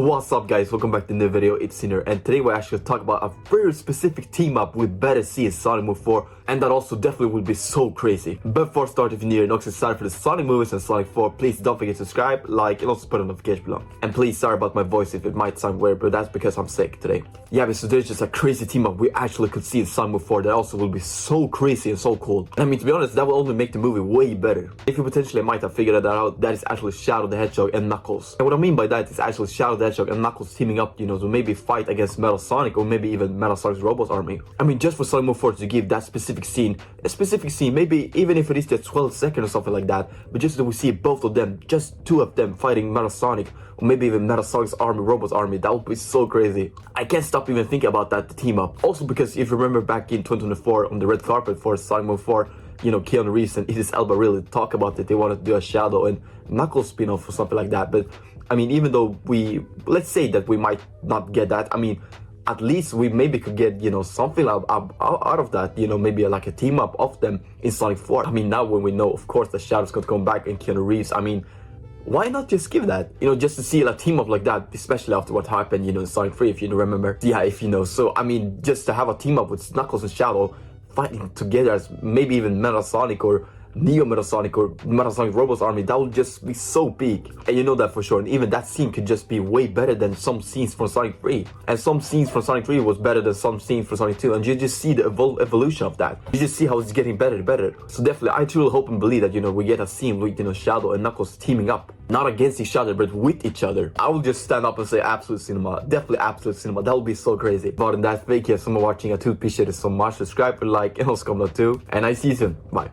What's up guys, welcome back to the new video, it's Cineor, and today we're actually talk about a very specific team up we better see in Sonic 4, and that also definitely will be so crazy. But before starting, if you're new and not excited for the Sonic movies and Sonic 4, please don't forget to subscribe, like, and also put a notification below. And please, sorry about my voice if it might sound weird, but that's because I'm sick today. Yeah, but so there's just a crazy team up we actually could see in Sonic 4 that also will be so crazy and so cool. I mean, to be honest, that will only make the movie way better. If you potentially might have figured that out, that is actually Shadow the Hedgehog and Knuckles. And what I mean by that is actually Shadow the Hedgehog and Knuckles teaming up, you know, to maybe fight against Metal Sonic or maybe even Metal Sonic's Robots army. I mean, just for Sonic 4 to give that specific scene, maybe even if it is just 12 seconds or something like that, but just that we see both of them, just two of them fighting Metal Sonic, or maybe even Metal Sonic's army, Robots army, that would be so crazy. I can't stop even thinking about that team up. Also because if you remember back in 2024 on the red carpet for Sonic 4, you know, Keanu Reeves and Idris Elba really talk about it. They wanted to do a Shadow and Knuckles spin-off or something like that. But I mean, even though let's say that we might not get that, I mean, at least we maybe could get, you know, something out of that, you know, maybe like a team up of them in Sonic 4. I mean, now when we know, of course, the Shadow's gonna come back and Keanu Reeves, I mean, why not just give that, you know, just to see a team up like that, especially after what happened, you know, in Sonic 3, if you remember. Yeah, if you know. So, I mean, just to have a team up with Knuckles and Shadow fighting together as maybe even Metal Sonic or Neo Metal Sonic or Metal Sonic Robots army, that would just be so big. And you know that for sure. And even that scene could just be way better than some scenes from Sonic 3. And some scenes from Sonic 3 was better than some scenes from Sonic 2. And you just see the evolution of that. You just see how it's getting better and better. So definitely, I truly hope and believe that, you know, we get a scene with, you know, Shadow and Knuckles teaming up. Not against each other, but with each other. I will just stand up and say absolute cinema. Definitely absolute cinema. That would be so crazy. But in that, thank you so much for watching. I do appreciate it so much. Subscribe, like, and also comment too. And I see you soon. Bye.